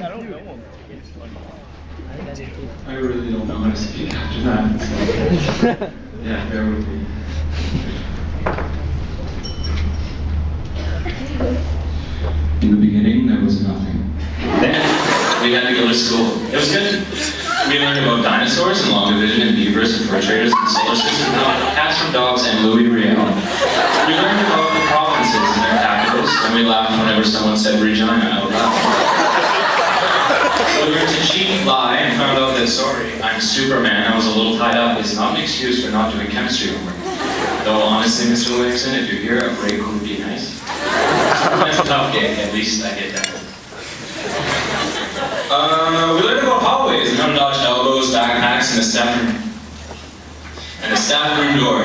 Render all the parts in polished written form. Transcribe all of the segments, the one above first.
I really don't know how to speak after that. So. Yeah, bear with me. In the beginning, there was nothing. Then, we had to go to school. It was good. We learned about dinosaurs and long division and beavers and fur traders and solar system, cats from dogs and Louis Riel. We learned about the provinces and their capitals, and we laughed whenever someone said Regina out loud. We learned to cheat, lie, and found out that, sorry, I'm Superman, I was a little tied up, is not an excuse for not doing chemistry homework. Though honestly, Mr. Williamson, if you're here, a break would be nice. That's a tough gig, at least I get that. We learned about hallways and how to dodge elbows, backpacks, and the staff room door.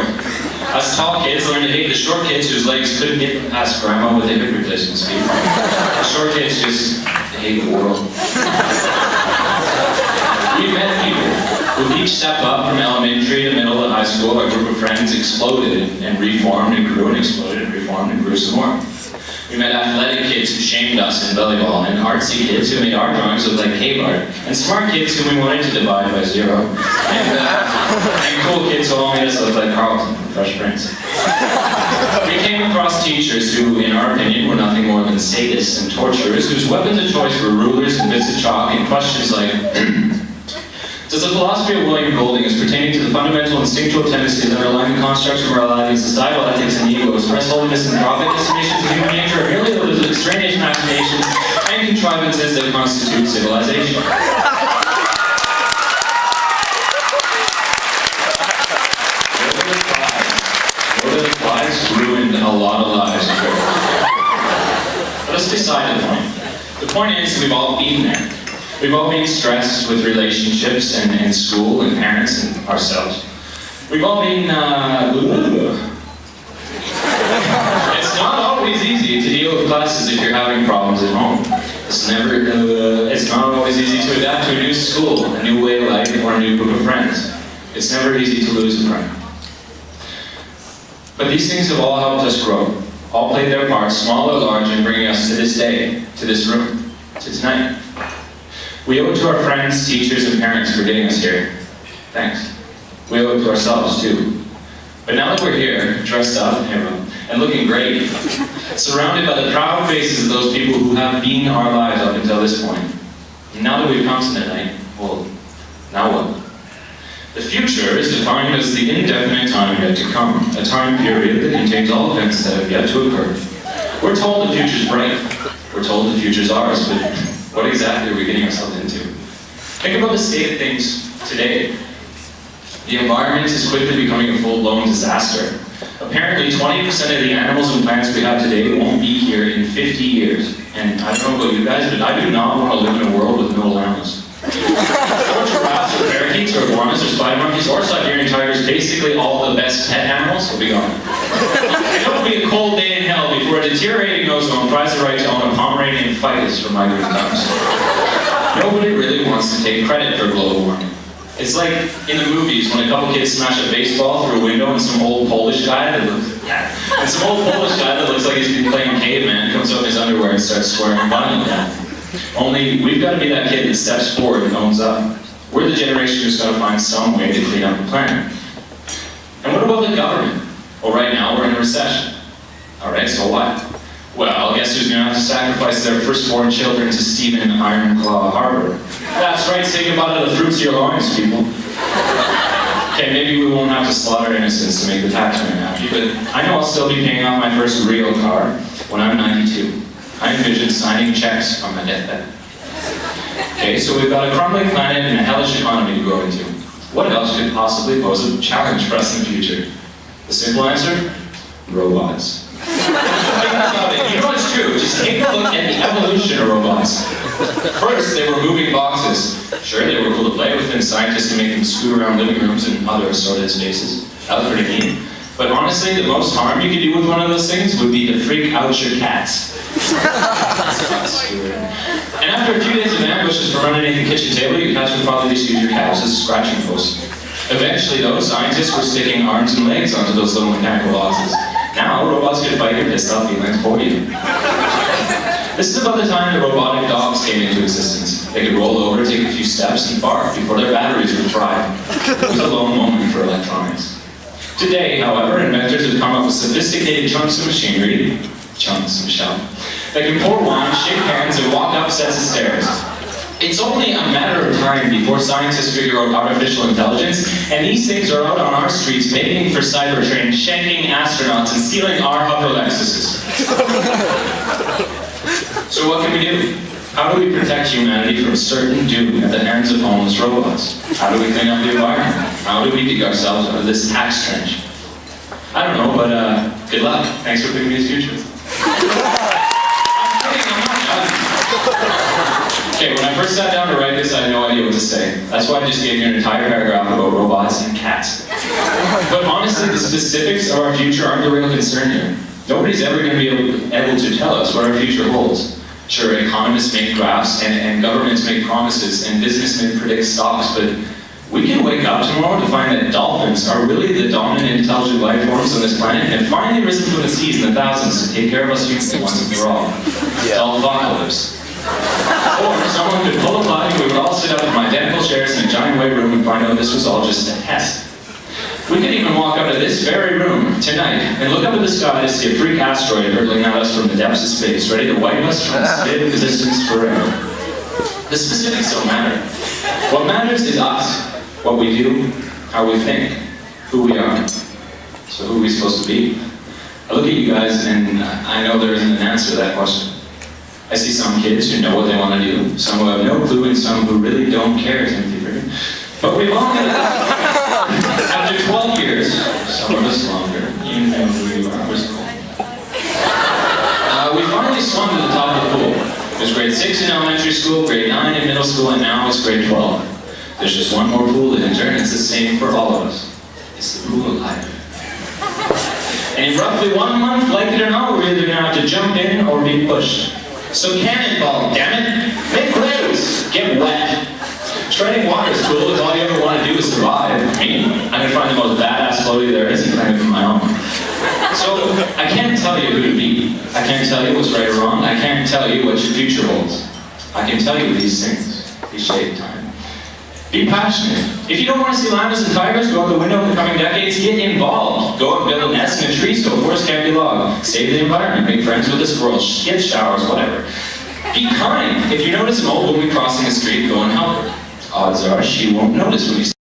Us tall kids learned to hate the short kids whose legs couldn't get past grandma with a hip replacement speed. The short kids just hate the world. We met people. With each step up from elementary to middle to high school, our group of friends exploded and reformed and grew and exploded and reformed and grew some more. We met athletic kids who shamed us in volleyball, and artsy kids who made our drawings look like cave art, and smart kids whom we wanted to divide by zero, and cool kids who all made us look like Carlton from Fresh Prince. We came across teachers who, in our opinion, were nothing more than sadists and torturers, whose weapons of choice were rulers and bits of chalk and questions like, does the philosophy of William Golding as pertaining to the fundamental instinctual tendencies underlying the constructs of morality and societal ethics and ego express holiness and profit estimations of human nature are merely those extraneous machinations and contrivances that constitute civilization? Lord of the Flies ruined a lot of lives. But let's decide the point. The point is, we've all been there. We've all been stressed with relationships and school and parents and ourselves. We've all been, It's not always easy to deal with classes if you're having problems at home. It's not always easy to adapt to a new school, a new way of life, or a new group of friends. It's never easy to lose a friend. But these things have all helped us grow, all played their parts, small or large, in bringing us to this day, to this room, to tonight. We owe it to our friends, teachers, and parents for getting us here. Thanks. We owe it to ourselves, too. But now that we're here, dressed up, and looking great, surrounded by the proud faces of those people who have been our lives up until this point, and now that we've come to tonight, well, now what? The future is defined as the indefinite time yet to come, a time period that contains all events that have yet to occur. We're told the future's bright. We're told the future's ours, but what exactly are we getting ourselves into? Think about the state of things today. The environment is quickly becoming a full-blown disaster. Apparently, 20% of the animals and plants we have today won't be here in 50 years. And I don't know about you guys, but I do not want to live in a world with no llamas. Or giraffes, or parakeets, or iguanas, or spider monkeys, or Siberian tigers, basically all the best pet animals will be gone. It'll be a cold day in hell before a deteriorating ozone tries the right to own a Pomeranian ficus for migrant ducks. Nobody really wants to take credit for global warming. It's like in the movies when a couple kids smash a baseball through a window and some old Polish guy that looks like he's been playing caveman comes up in his underwear and starts swearing violently at him. Only we've got to be that kid that steps forward and owns up. We're the generation who's got to find some way to clean up the planet. And what about the government? Well, right now we're in a recession. Alright, so what? Well, guess who's going to have to sacrifice their firstborn children to Stephen Ironclaw Harbor? That's right, say goodbye to the fruits of your loins, people. Okay, maybe we won't have to slaughter innocents to make the taxman happy, but I know I'll still be paying off my first real car when I'm 92. I envision signing checks on my deathbed. Okay, so we've got a crumbling planet and a hellish economy to grow into. What else could possibly pose a challenge for us in the future? The simple answer? Robots. Think about it. You know it's true. Just take a look at the evolution of robots. First, they were moving boxes. Sure, they were cool to play with, and scientists can make them scoot around living rooms and other assorted spaces. That was pretty neat. But honestly, the most harm you could do with one of those things would be to freak out your cats. And after a few days of ambushes from underneath the kitchen table, your cats would probably just use your calves as a scratching post. Eventually, though, scientists were sticking arms and legs onto those little mechanical boxes. Now, robots could fight your pissed off feelings for you. This is about the time the robotic dogs came into existence. They could roll over, take a few steps, and bark before their batteries would fry. It was a lone moment for electronics. Today, however, inventors have come up with sophisticated chunks of machinery, Michelle, that can pour wine, shake hands, and walk up sets of stairs. It's only a matter of time before scientists figure out artificial intelligence, and these things are out on our streets begging for Cybertrain, shanking astronauts, and stealing our Hubble Lexuses. So what can we do? How do we protect humanity from certain doom at the hands of homeless robots? How do we clean up the environment? How do we dig ourselves out of this tax trench? I don't know, but good luck. Thanks for picking me as Futurist. I'm kidding, I'm not done. Okay, when I first sat down to write this, I had no idea what to say. That's why I just gave you an entire paragraph about robots and cats. But honestly, the specifics of our future aren't the real concern here. Nobody's ever going to be able to tell us what our future holds. Sure, economists make graphs, and governments make promises, and businessmen predict stocks, but we can wake up tomorrow to find that dolphins are really the dominant intelligent life forms on this planet, and finally risen from the seas in the thousands to take care of us humans once and for all. Apocalypse. Or someone could pull a plug and we would all sit up in identical chairs in a giant white room and find out this was all just a test. We could even walk up to this very room tonight and look up at the sky to see a freak asteroid hurtling at us from the depths of space, ready to wipe us from state of existence forever. The specifics don't matter. What matters is us, what we do, how we think, who we are. So who are we supposed to be? I look at you guys and I know there isn't an answer to that question. I see some kids who know what they want to do, some who have no clue, and some who really don't care, but we've all got it. After 12 years, some of us longer, you know who you are, was cool. We finally swung to the top of the pool. It was grade 6 in elementary school, grade 9 in middle school, and now it's grade 12. There's just one more pool to enter, and it's the same for all of us. It's the pool of life. And in roughly 1 month, like it or not, we're either going to have to jump in or be pushed. So cannonball, damn it! Make waves! Get wet! Treading water is cool if all you ever want to do is survive. I mean, I'm going to find the most badass floaty there is and claim it for my own. So, I can't tell you who to be. I can't tell you what's right or wrong. I can't tell you what your future holds. I can tell you these things. These shade time. Be passionate. If you don't want to see llamas and tigers go out the window in the coming decades, get involved. Go and build a nest in a tree so a forest can't be logged. Save the environment. Make friends with the squirrels. Get showers, whatever. Be kind. If you notice an old woman crossing the street, go and help her. Odds are she won't notice when you